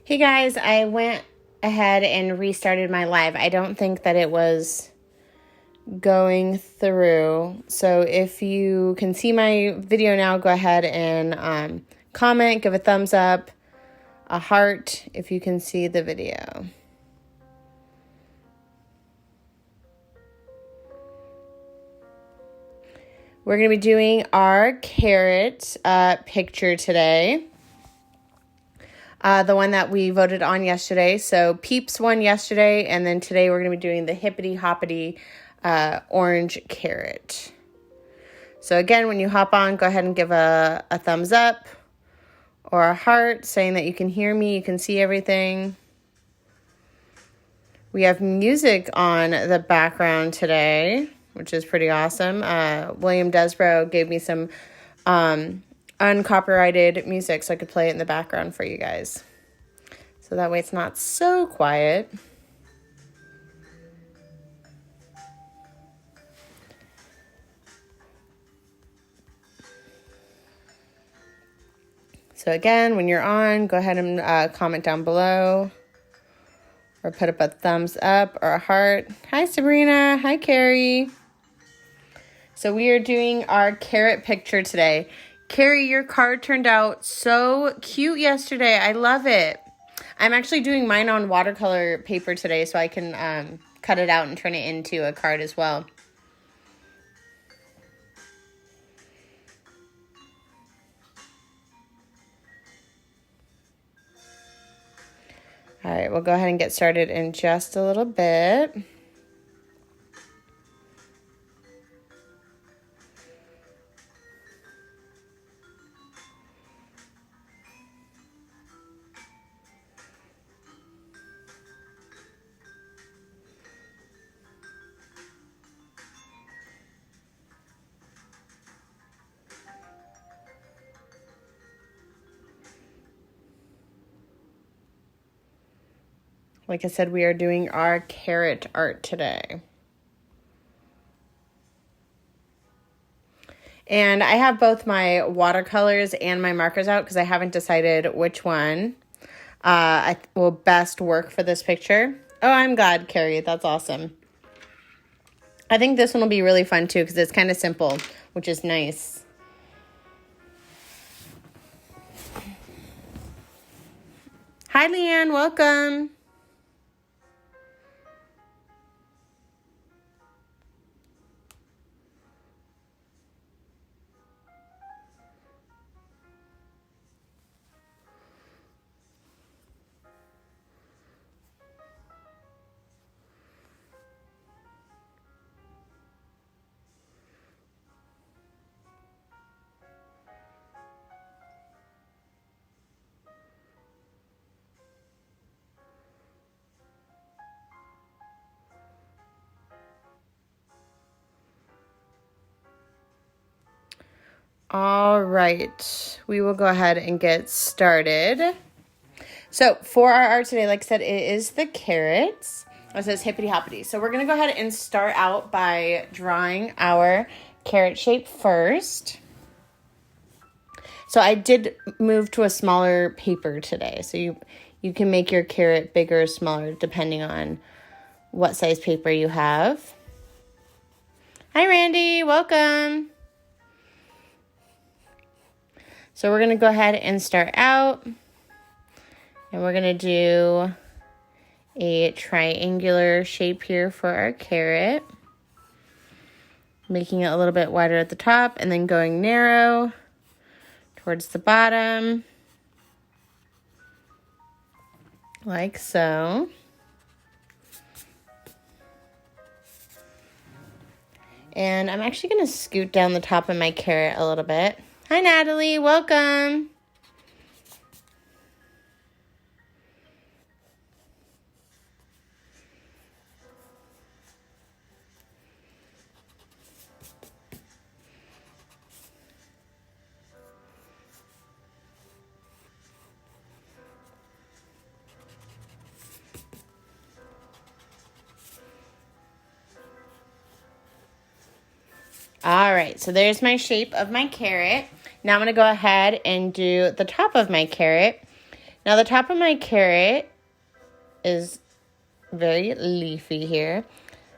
Hey guys, I went ahead and restarted my live. I don't think that it was going through. So if you can see my video now, go ahead and comment, give a thumbs up, a heart if you can see the video. We're going to be doing our carrot picture today. The one that we voted on yesterday. So Peeps won yesterday, and then today we're going to be doing the Hippity Hoppity orange carrot. So again, when you hop on, go ahead and give a thumbs up or a heart saying that you can hear me, you can see everything. We have music on the background today, which is pretty awesome. William Desborough gave me some uncopyrighted music so I could play it in the background for you guys. So that way it's not so quiet. So again, when you're on, go ahead and comment down below or put up a thumbs up or a heart. Hi, Sabrina. Hi, Carrie. So we are doing our carrot picture today. Carrie, your card turned out so cute yesterday. I love it. I'm actually doing mine on watercolor paper today so I can cut it out and turn it into a card as well. All right, we'll go ahead and get started in just a little bit. Like I said, we are doing our carrot art today. And I have both my watercolors and my markers out because I haven't decided which one will best work for this picture. Oh, I'm glad, Carrie. That's awesome. I think this one will be really fun too because it's kind of simple, which is nice. Hi, Leanne. Welcome. All right, we will go ahead and get started. So for our art today, like I said, it is the carrots. It says Hippity Hoppity. So we're going to go ahead and start out by drawing our carrot shape first. So I did move to a smaller paper today. So you can make your carrot bigger or smaller depending on what size paper you have. Hi, Randy. Welcome. So we're going to go ahead and start out. And we're going to do a triangular shape here for our carrot. Making it a little bit wider at the top and then going narrow towards the bottom. Like so. And I'm actually going to scoot down the top of my carrot a little bit. Hi, Natalie. Welcome. All right, so there's my shape of my carrot. Now I'm going to go ahead and do the top of my carrot. Now the top of my carrot is very leafy here.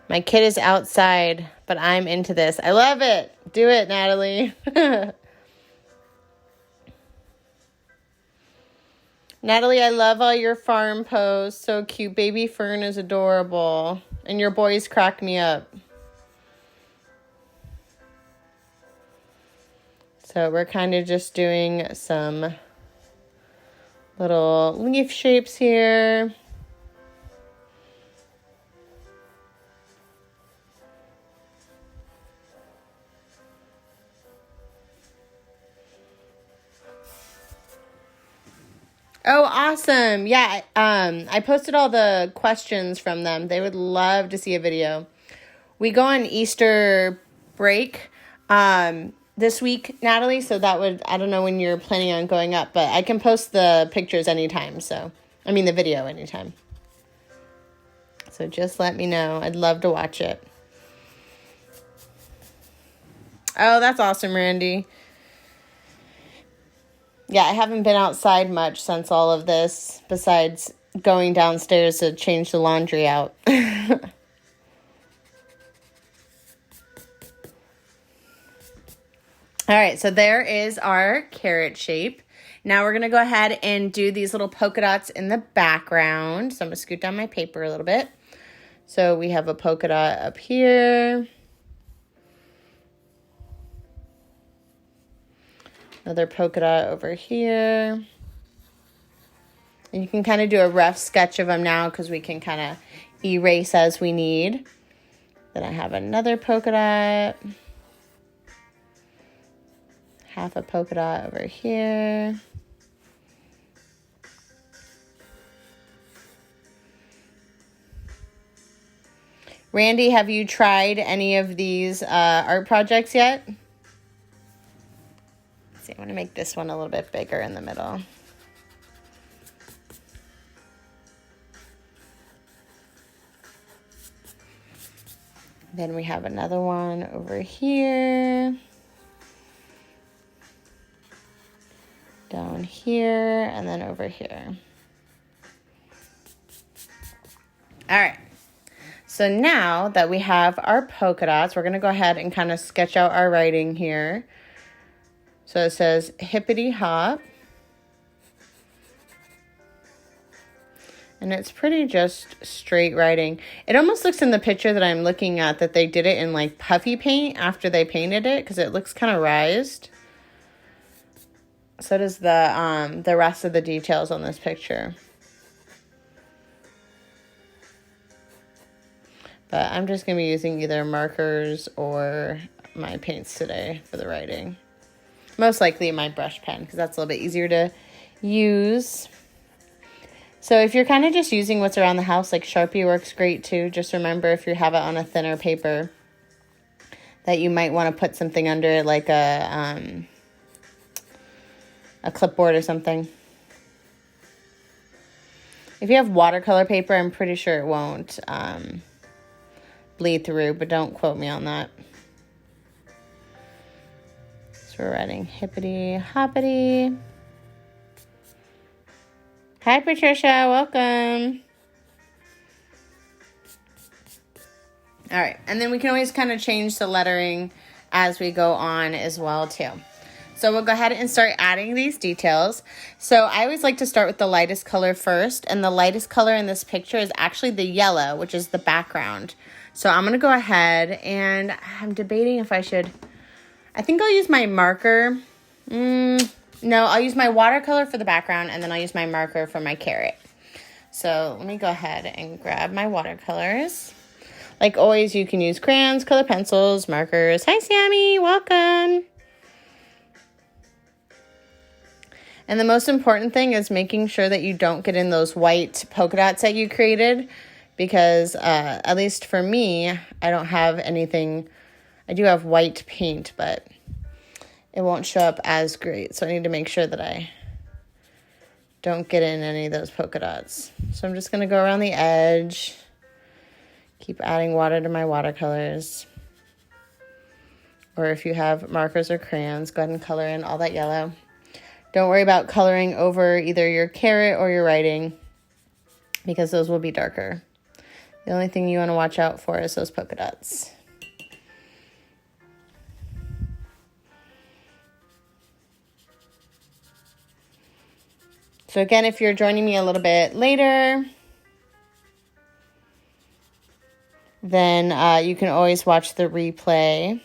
My kid is outside, but I'm into this. I love it. Do it, Natalie. Natalie, I love all your farm posts. So cute. Baby Fern is adorable. And your boys crack me up. So we're kind of just doing some little leaf shapes here. Oh, awesome. Yeah, I posted all the questions from them. They would love to see a video. We go on Easter break this week, Natalie, so that would, I don't know when you're planning on going up, but I can post the pictures anytime, the video anytime. So just let me know. I'd love to watch it. Oh, that's awesome, Randy. Yeah, I haven't been outside much since all of this, besides going downstairs to change the laundry out. All right, so there is our carrot shape. Now we're going to go ahead and do these little polka dots in the background. So I'm going to scoot down my paper a little bit. So we have a polka dot up here. Another polka dot over here. And you can kind of do a rough sketch of them now because we can kind of erase as we need. Then I have another polka dot. Half a polka dot over here. Randy, have you tried any of these art projects yet? Let's see, I'm going to make this one a little bit bigger in the middle. Then we have another one over here. Down here, and then over here. All right. So now that we have our polka dots, we're going to go ahead and kind of sketch out our writing here. So it says Hippity Hop. And it's pretty just straight writing. It almost looks in the picture that I'm looking at that they did it in like puffy paint after they painted it because it looks kind of raised. So does the rest of the details on this picture. But I'm just going to be using either markers or my paints today for the writing. Most likely my brush pen because that's a little bit easier to use. So if you're kind of just using what's around the house, like Sharpie works great too. Just remember if you have it on a thinner paper that you might want to put something under it like a clipboard or something. If you have watercolor paper, I'm pretty sure it won't bleed through, but don't quote me on that. So we're writing Hippity Hoppity. Hi, Patricia. Welcome. All right. And then we can always kind of change the lettering as we go on as well, too. So we'll go ahead and start adding these details. So I always like to start with the lightest color first. And the lightest color in this picture is actually the yellow, which is the background. So I'm going to go ahead and I'm debating if I should. I think I'll use my marker. No, I'll use my watercolor for the background and then I'll use my marker for my carrot. So let me go ahead and grab my watercolors. Like always, you can use crayons, color pencils, markers. Hi, Sammy. Welcome. And the most important thing is making sure that you don't get in those white polka dots that you created because at least for me, I don't have anything. I do have white paint, but it won't show up as great. So I need to make sure that I don't get in any of those polka dots. So I'm just going to go around the edge, keep adding water to my watercolors. Or if you have markers or crayons, go ahead and color in all that yellow. Don't worry about coloring over either your carrot or your writing, because those will be darker. The only thing you want to watch out for is those polka dots. So again, if you're joining me a little bit later, then you can always watch the replay.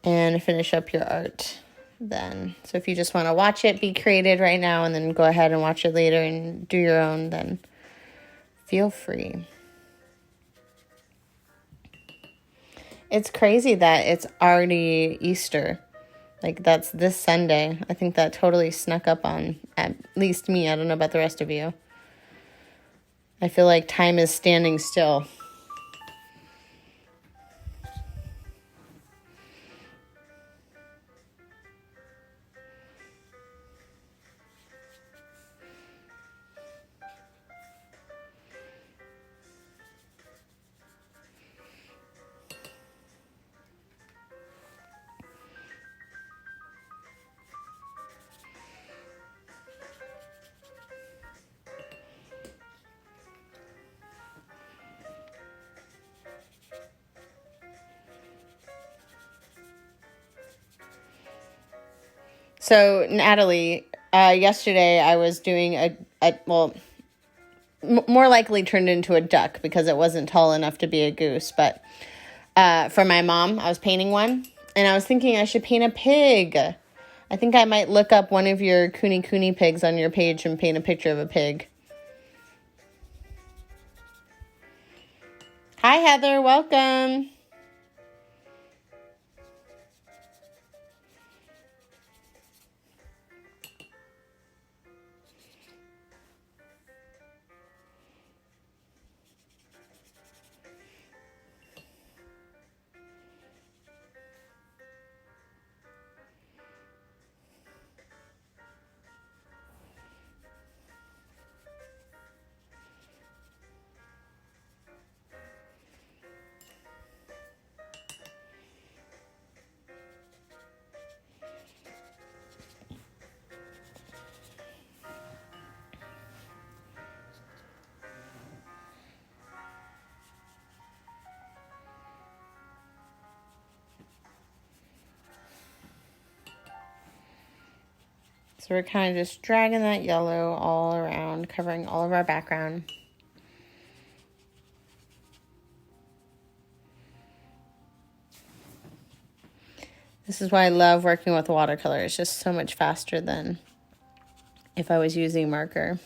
And finish up your art then. So if you just want to watch it be created right now and then go ahead and watch it later and do your own, then feel free. It's crazy that it's already Easter. Like, that's this Sunday. I think that totally snuck up on at least me. I don't know about the rest of you. I feel like time is standing still. So, Natalie, yesterday I was doing more likely turned into a duck because it wasn't tall enough to be a goose. But for my mom, I was painting one, and I was thinking I should paint a pig. I think I might look up one of your Kuni pigs on your page and paint a picture of a pig. Hi, Heather. Welcome. So we're kind of just dragging that yellow all around, covering all of our background. This is why I love working with watercolor. It's just so much faster than if I was using marker.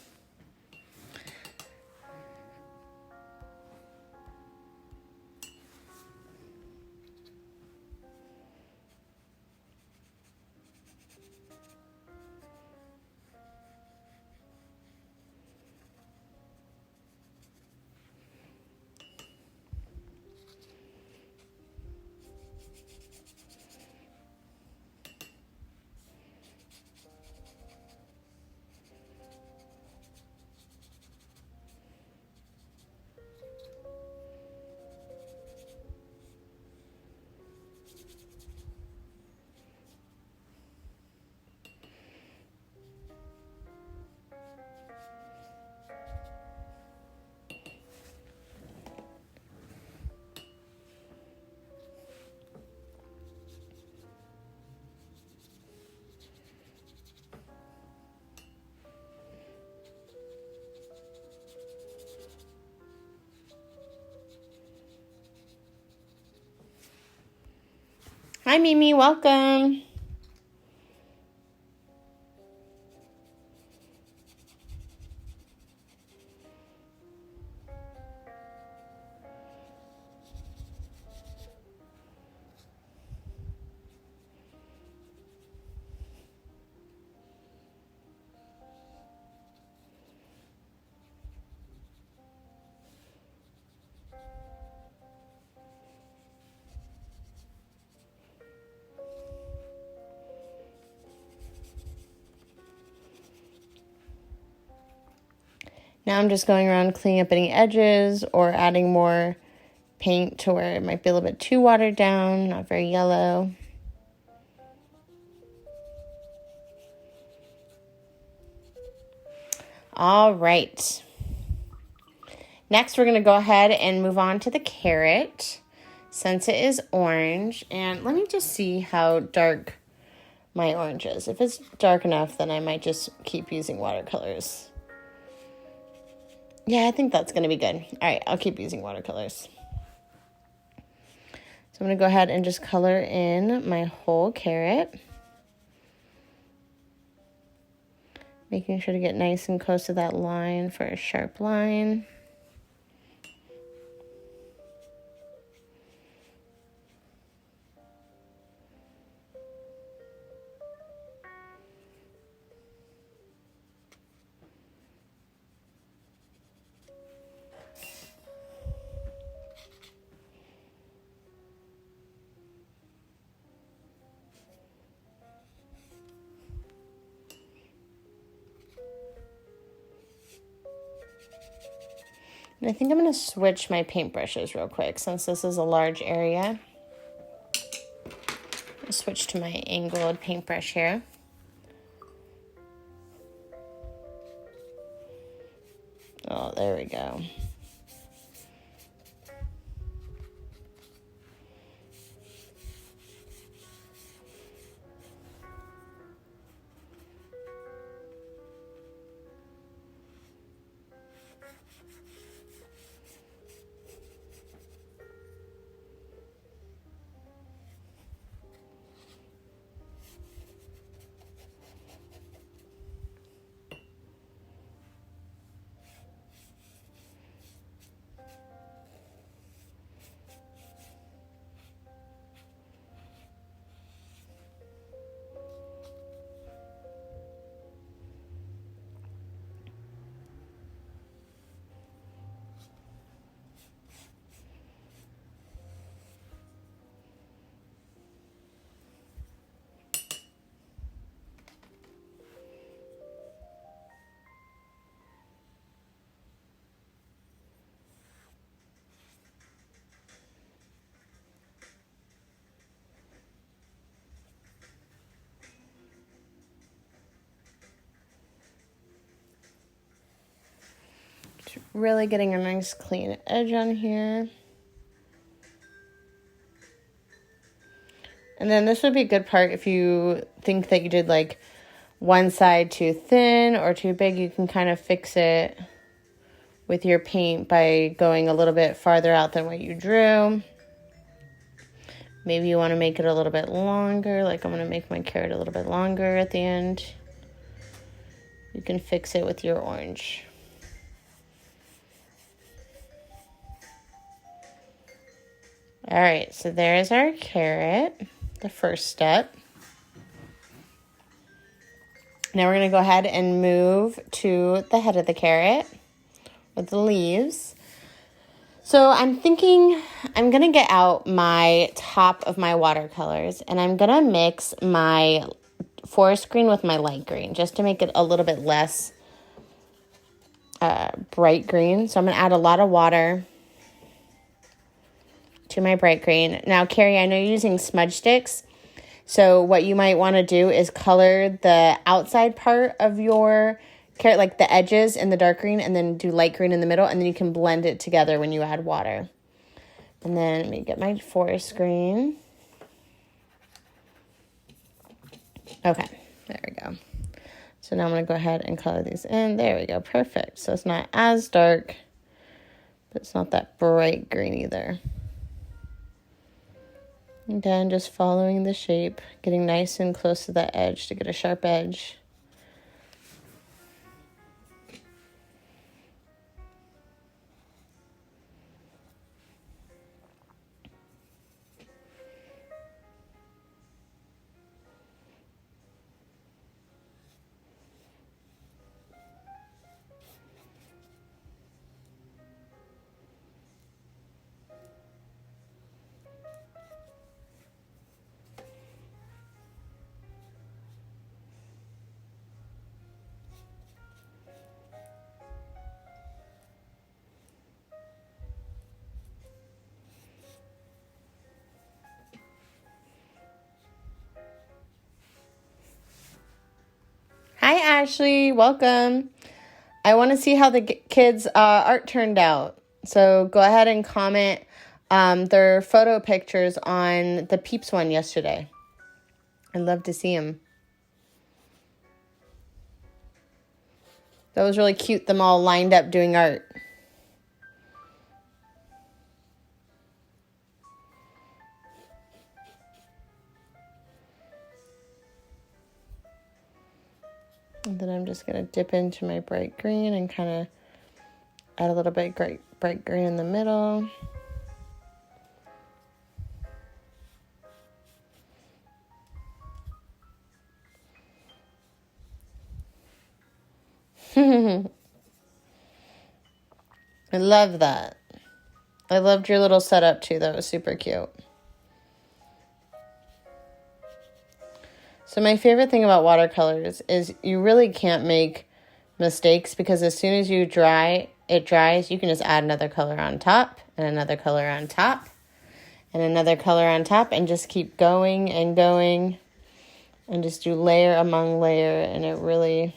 Hi, Mimi. Welcome. Now I'm just going around cleaning up any edges or adding more paint to where it might be a little bit too watered down, not very yellow. All right. Next, we're going to go ahead and move on to the carrot since it is orange. And let me just see how dark my orange is. If it's dark enough, then I might just keep using watercolors. Yeah, I think that's going to be good. All right, I'll keep using watercolors. So I'm going to go ahead and just color in my whole carrot. Making sure to get nice and close to that line for a sharp line. And I think I'm going to switch my paintbrushes real quick since this is a large area. I'll switch to my angled paintbrush here. Oh, there we go. Really getting a nice clean edge on here. And then this would be a good part if you think that you did like one side too thin or too big, you can kind of fix it with your paint by going a little bit farther out than what you drew. Maybe you want to make it a little bit longer, like I'm going to make my carrot a little bit longer at the end. You can fix it with your orange. All right, so there's our carrot, the first step. Now we're going to go ahead and move to the head of the carrot with the leaves. So I'm thinking I'm going to get out my top of my watercolors and I'm going to mix my forest green with my light green just to make it a little bit less bright green. So I'm going to add a lot of water to my bright green. Now, Carrie, I know you're using smudge sticks. So what you might want to do is color the outside part of your carrot, like the edges in the dark green, and then do light green in the middle, and then you can blend it together when you add water. And then let me get my forest green. Okay, there we go. So now I'm going to go ahead and color these in. There we go, perfect. So it's not as dark, but it's not that bright green either. Again, just following the shape, getting nice and close to that edge to get a sharp edge. Ashley. Welcome. I want to see how the kids' art turned out. So go ahead and comment their photo pictures on the Peeps one yesterday. I'd love to see them. That was really cute, them all lined up doing art. And then I'm just going to dip into my bright green and kind of add a little bit bright green in the middle. I love that. I loved your little setup too. That was super cute. So my favorite thing about watercolors is you really can't make mistakes because as soon as it dries, you can just add another color on top and another color on top and another color on top and just keep going and going and just do layer among layer, and it really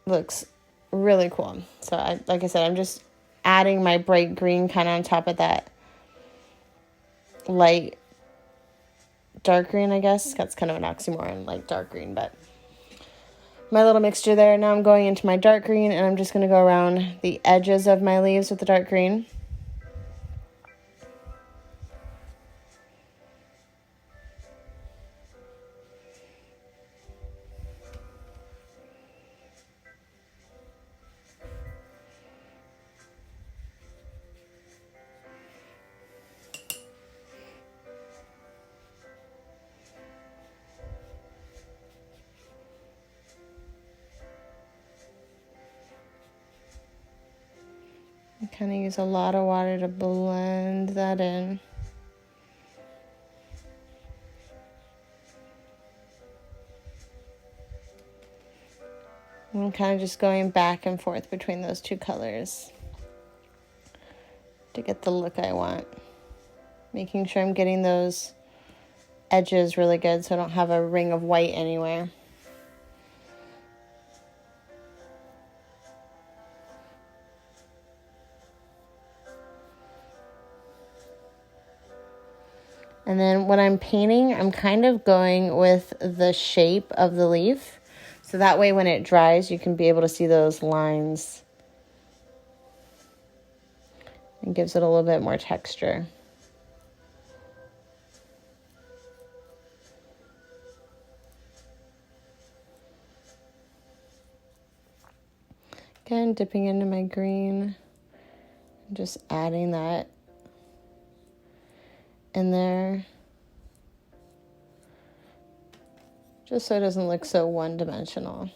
looks really cool. So like I said, I'm just adding my bright green kind of on top of that light dark green, I guess. That's kind of an oxymoron, like dark green, but my little mixture there. Now I'm going into my dark green, and I'm just going to go around the edges of my leaves with the dark green. Kind of use a lot of water to blend that in. I'm kind of just going back and forth between those two colors to get the look I want. Making sure I'm getting those edges really good so I don't have a ring of white anywhere. And then when I'm painting, I'm kind of going with the shape of the leaf. So that way when it dries, you can be able to see those lines. It gives it a little bit more texture. Again, dipping into my green. Just adding that in there, just so it doesn't look so one-dimensional.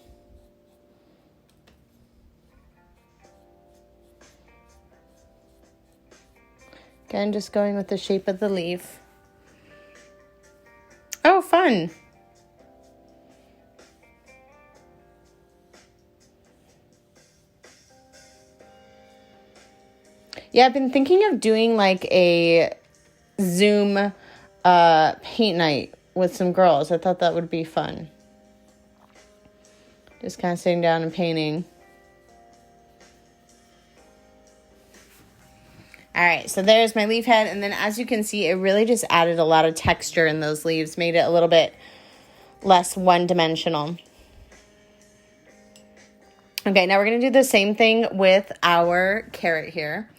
Again, just going with the shape of the leaf. Oh, fun! Yeah, I've been thinking of doing like a Zoom paint night with some girls. I thought that would be fun. Just kind of sitting down and painting. All right, so there's my leaf head, and then as you can see, it really just added a lot of texture in those leaves, made it a little bit less one-dimensional. Okay, now we're going to do the same thing with our carrot here.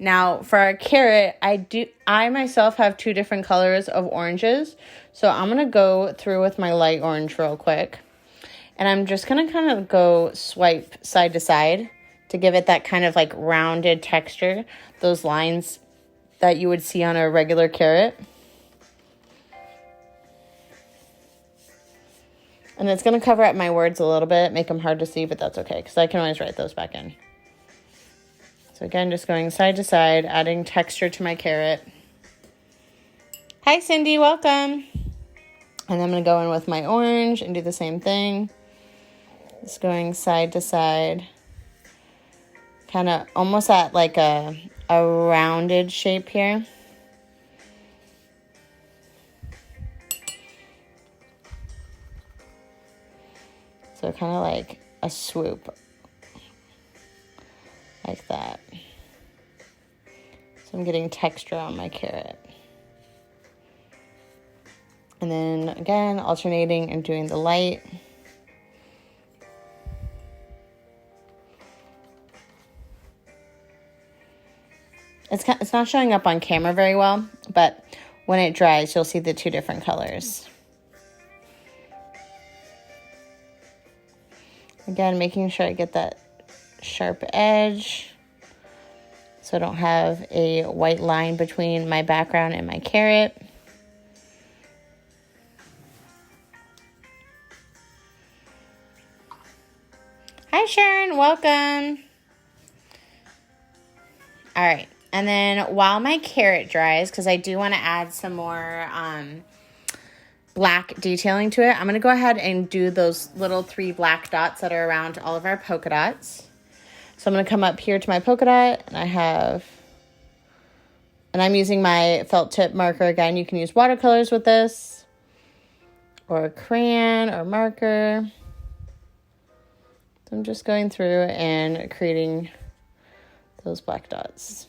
Now, for our carrot, I myself have two different colors of oranges. So I'm going to go through with my light orange real quick. And I'm just going to kind of go swipe side to side to give it that kind of like rounded texture. Those lines that you would see on a regular carrot. And it's going to cover up my words a little bit, make them hard to see, but that's okay because I can always write those back in. So again, just going side to side, adding texture to my carrot. Hi, Cindy, welcome. And then I'm going to go in with my orange and do the same thing. Just going side to side. Kind of almost at like a rounded shape here. So kind of like a swoop. Like that. So I'm getting texture on my carrot. And then again, alternating and doing the light. It's not showing up on camera very well, but when it dries, you'll see the two different colors. Again, making sure I get that sharp edge so I don't have a white line between my background and my carrot. Hi, Sharon. Welcome. All right. And then while my carrot dries, because I do want to add some more black detailing to it, I'm going to go ahead and do those little 3 black dots that are around all of our polka dots. So I'm going to come up here to my polka dot, and I'm using my felt tip marker. Again, you can use watercolors with this, or a crayon or marker. So I'm just going through and creating those black dots.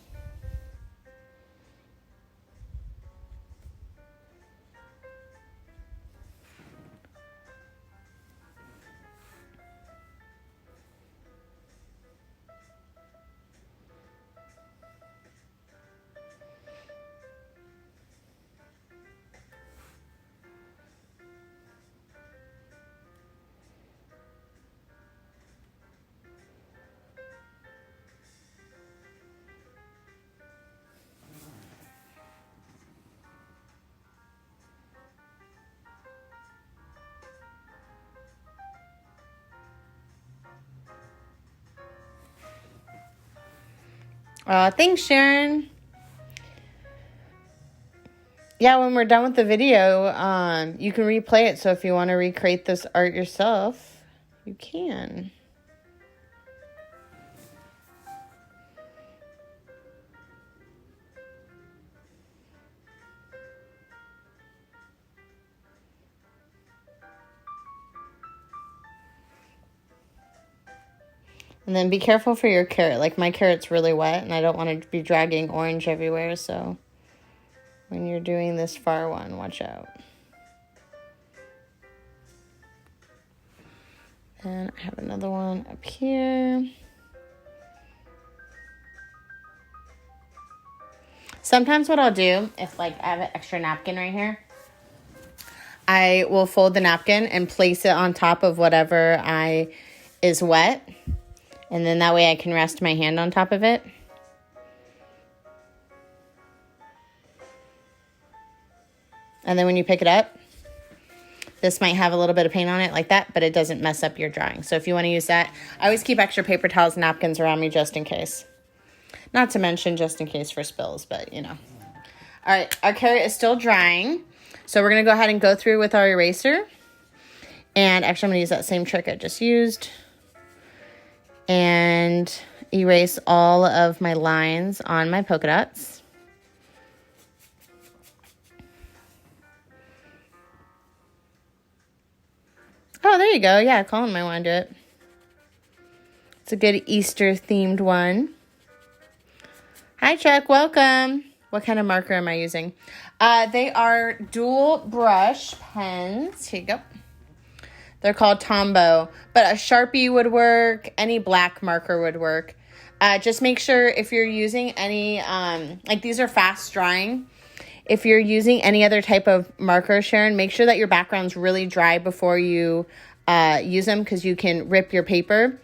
Thanks, Sharon. Yeah, when we're done with the video, you can replay it. So if you want to recreate this art yourself, you can. And then be careful for your carrot. Like, my carrot's really wet, and I don't want to be dragging orange everywhere. So when you're doing this far one, watch out. And I have another one up here. Sometimes what I'll do, if like I have an extra napkin right here, I will fold the napkin and place it on top of whatever is wet. And then that way I can rest my hand on top of it. And then when you pick it up, this might have a little bit of paint on it like that, but it doesn't mess up your drawing. So if you want to use that, I always keep extra paper towels and napkins around me just in case. Not to mention just in case for spills, but you know. All right, our carrot is still drying. So we're going to go ahead and go through with our eraser. And actually I'm going to use that same trick I just used. And erase all of my lines on my polka dots. Oh, there you go. Yeah, Colin might want to do it. It's a good Easter themed one. Hi, Chuck. Welcome. What kind of marker am I using? They are dual brush pens. Here you go. They're called Tombow, but a Sharpie would work. Any black marker would work. Just make sure if you're using any, like these are fast drying. If you're using any other type of marker, Sharon, make sure that your background's really dry before you use them, because you can rip your paper.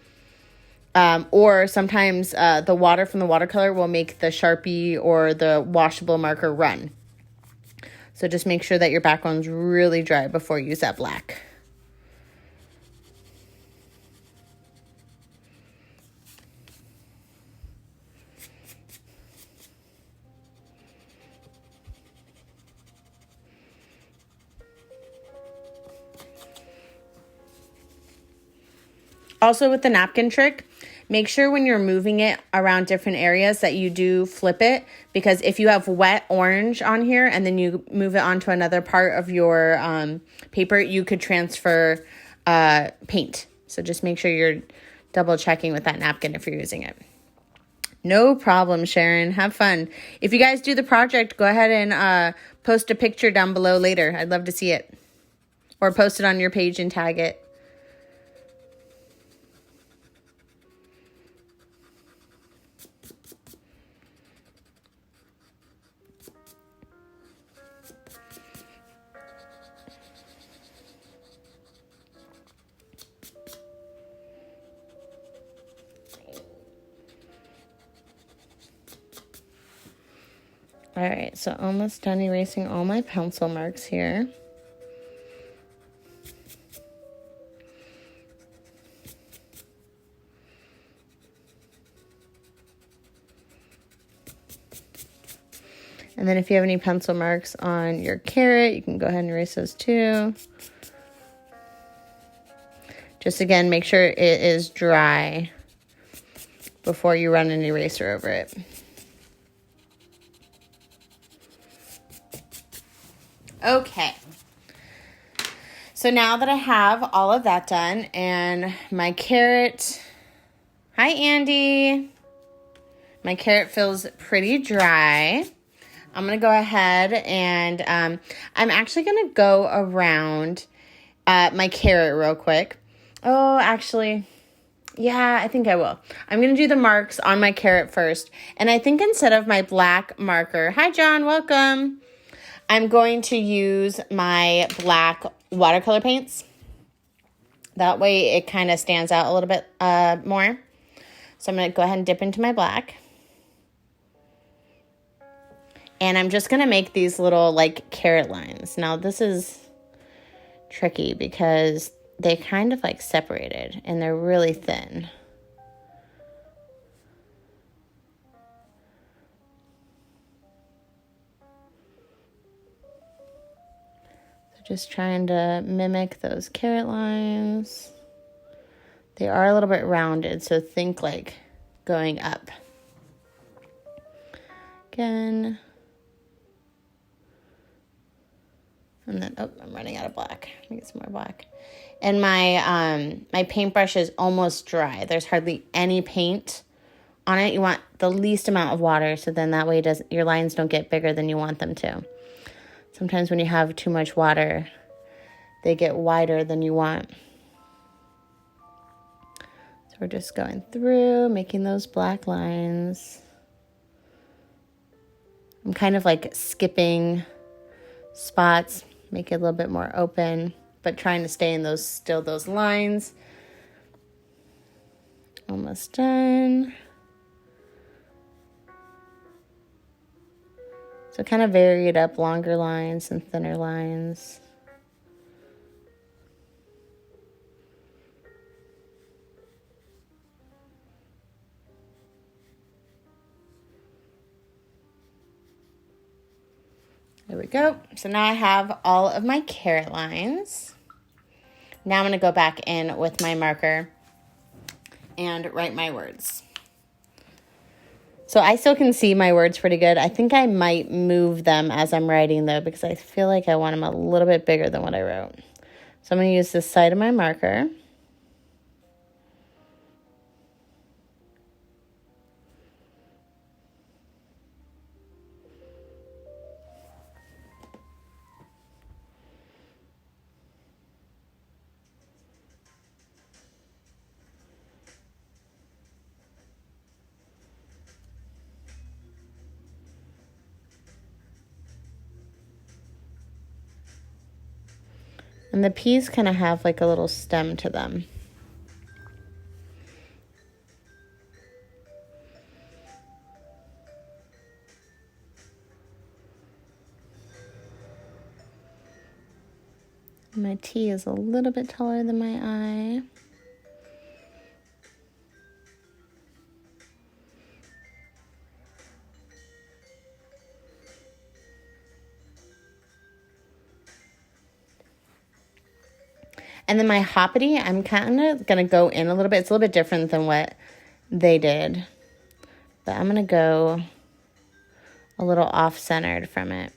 Or sometimes the water from the watercolor will make the Sharpie or the washable marker run. So just make sure that your background's really dry before you use that black. Also with the napkin trick, make sure when you're moving it around different areas that you do flip it, because if you have wet orange on here and then you move it onto another part of your paper, you could transfer paint. So just make sure you're double checking with that napkin if you're using it. No problem, Sharon. Have fun. If you guys do the project, go ahead and post a picture down below later. I'd love to see it. Or post it on your page and tag it. All right, so almost done erasing all my pencil marks here. And then if you have any pencil marks on your carrot, you can go ahead and erase those too. Just again, make sure it is dry before you run an eraser over it. Okay. So now that I have all of that done and my carrot, hi Andy, my carrot feels pretty dry. I'm going to go ahead and I'm actually going to go around my carrot real quick. Oh, actually, yeah, I think I will. I'm going to do the marks on my carrot first. And I think instead of my black marker, hi John, welcome. I'm going to use my black watercolor paints. That way it kind of stands out a little bit more. So I'm going to go ahead and dip into my black. And I'm just going to make these little like carrot lines. Now this is tricky because they kind of like separated and they're really thin. So just trying to mimic those carrot lines. They are a little bit rounded, so think like going up. Again. And then, oh, I'm running out of black. Let me get some more black. And my paintbrush is almost dry. There's hardly any paint on it. You want the least amount of water, so then that way your lines don't get bigger than you want them to. Sometimes when you have too much water, they get wider than you want. So we're just going through, making those black lines. I'm kind of like skipping spots, make it a little bit more open, but trying to stay in those lines. Almost done. So kind of vary it up, longer lines and thinner lines. There we go. So now I have all of my carrot lines. Now I'm going to go back in with my marker and write my words. So I still can see my words pretty good. I think I might move them as I'm writing though, because I feel like I want them a little bit bigger than what I wrote. So I'm going to use this side of my marker. And the peas kind of have like a little stem to them. My T is a little bit taller than my I. And then my Hoppity, I'm kind of going to go in a little bit. It's a little bit different than what they did. But I'm going to go a little off-centered from it.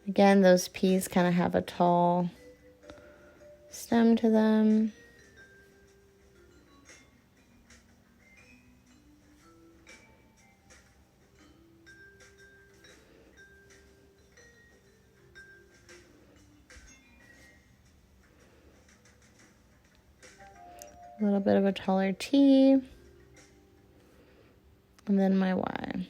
Again, those peas kind of have a tall stem to them. A little bit of a taller T. And then my Y.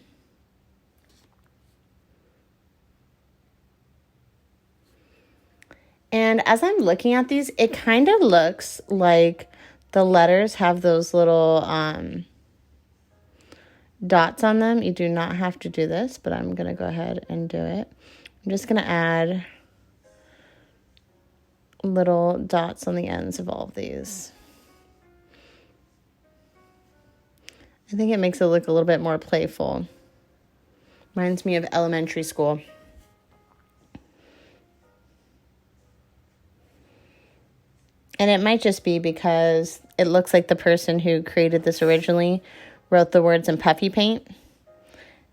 And as I'm looking at these, it kind of looks like the letters have those little dots on them. You do not have to do this, but I'm going to go ahead and do it. I'm just going to add little dots on the ends of all of these. I think it makes it look a little bit more playful. Reminds me of elementary school. And it might just be because it looks like the person who created this originally wrote the words in puffy paint.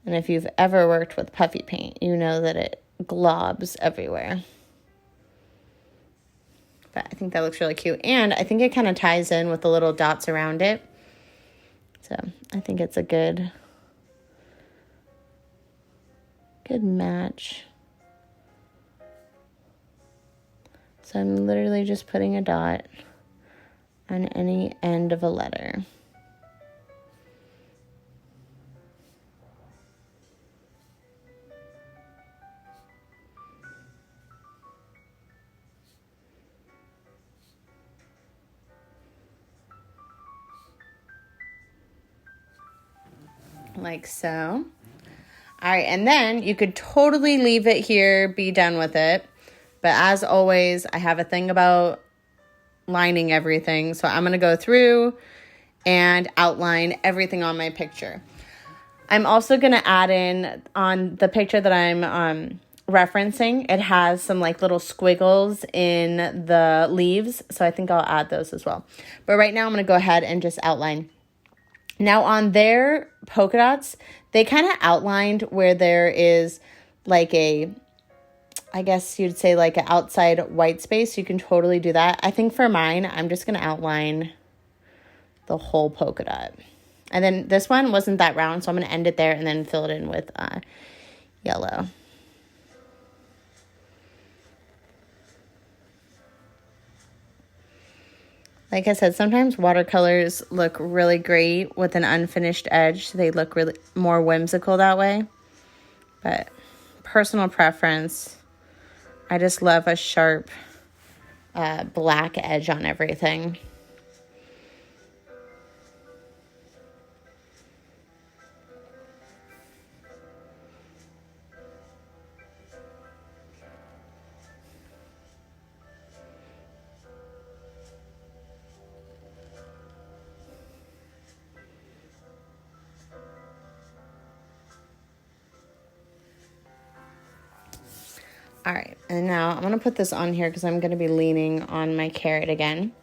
And if you've ever worked with puffy paint, you know that it globs everywhere. But I think that looks really cute. And I think it kind of ties in with the little dots around it. So I think it's a good match. So I'm literally just putting a dot on any end of a letter. Like so. All right, and then you could totally leave it here, be done with it. But as always, I have a thing about lining everything. So I'm going to go through and outline everything on my picture. I'm also going to add in on the picture that I'm referencing. It has some like little squiggles in the leaves. So I think I'll add those as well. But right now I'm going to go ahead and just outline. Now on their polka dots, they kind of outlined where there is like I guess you'd say like an outside white space. You can totally do that. I think for mine, I'm just going to outline the whole polka dot. And then this one wasn't that round, so I'm going to end it there and then fill it in with yellow. Like I said, sometimes watercolors look really great with an unfinished edge. They look really more whimsical that way. But personal preference, I just love a sharp black edge on everything. All right, and now I'm going to put this on here because I'm going to be leaning on my carrot again.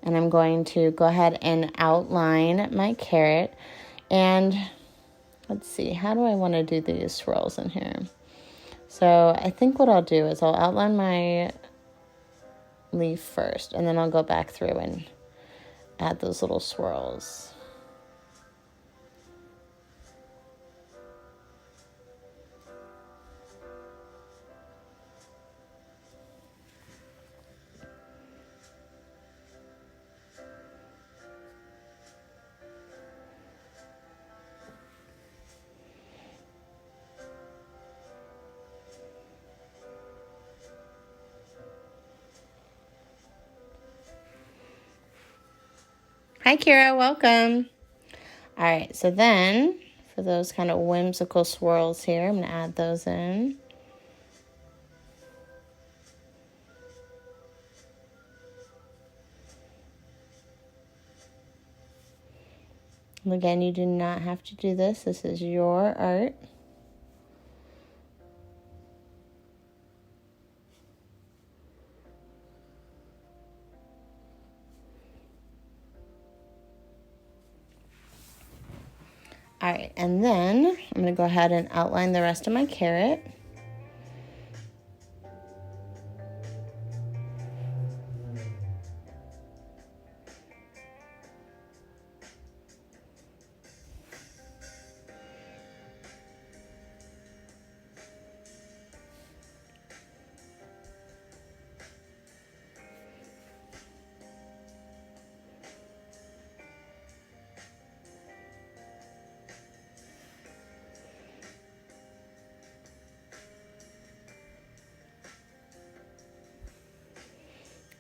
And I'm going to go ahead and outline my carrot. And let's see, how do I want to do these swirls in here? So I think what I'll do is I'll outline my leaf first, and then I'll go back through and add those little swirls. Hi, Kira. Welcome. All right, so then for those kind of whimsical swirls here, I'm going to add those in. And again, you do not have to do this. This is your art. All right, and then I'm going to go ahead and outline the rest of my carrot.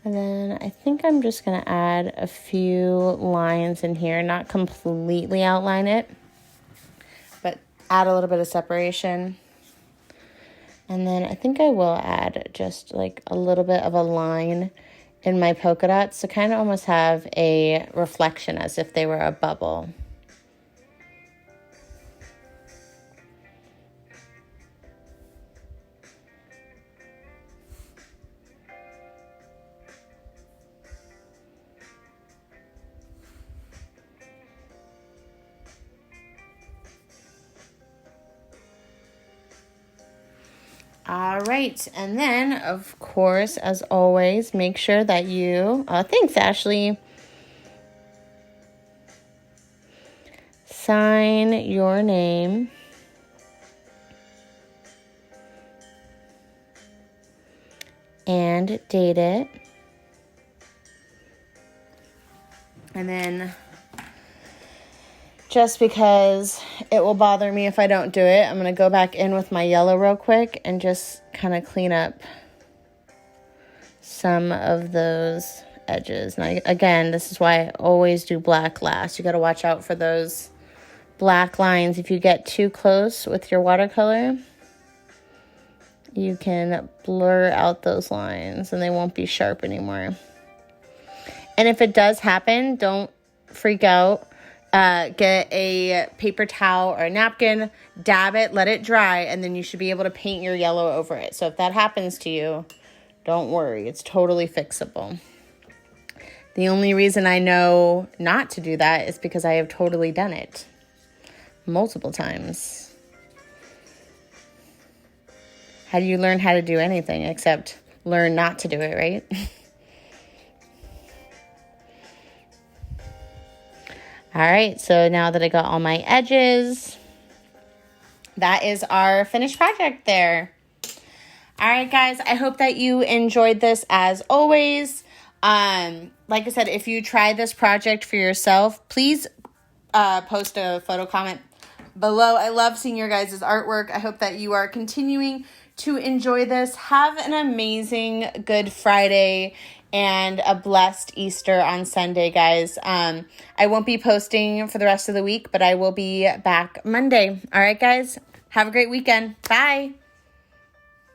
And then I think I'm just going to add a few lines in here, not completely outline it, but add a little bit of separation. And then I think I will add just like a little bit of a line in my polka dots to kind of almost have a reflection as if they were a bubble. All right, and then, of course, as always, make sure that you, thanks, Ashley, sign your name and date it. And then, just because it will bother me if I don't do it, I'm going to go back in with my yellow real quick and just kind of clean up some of those edges. Now, again, this is why I always do black last. You got to watch out for those black lines. If you get too close with your watercolor, you can blur out those lines and they won't be sharp anymore. And if it does happen, don't freak out. Get a paper towel or a napkin, dab it, let it dry, and then you should be able to paint your yellow over it. So if that happens to you, don't worry. It's totally fixable. The only reason I know not to do that is because I have totally done it multiple times. How do you learn how to do anything except learn not to do it, right? All right, so now that I got all my edges, that is our finished project there. All right, guys, I hope that you enjoyed this as always. Like I said, if you try this project for yourself, please post a photo comment below. I love seeing your guys' artwork. I hope that you are continuing to enjoy this. Have an amazing Good Friday and a blessed Easter on Sunday, guys. I won't be posting for the rest of the week, but I will be back Monday. All right, guys, have a great weekend. Bye.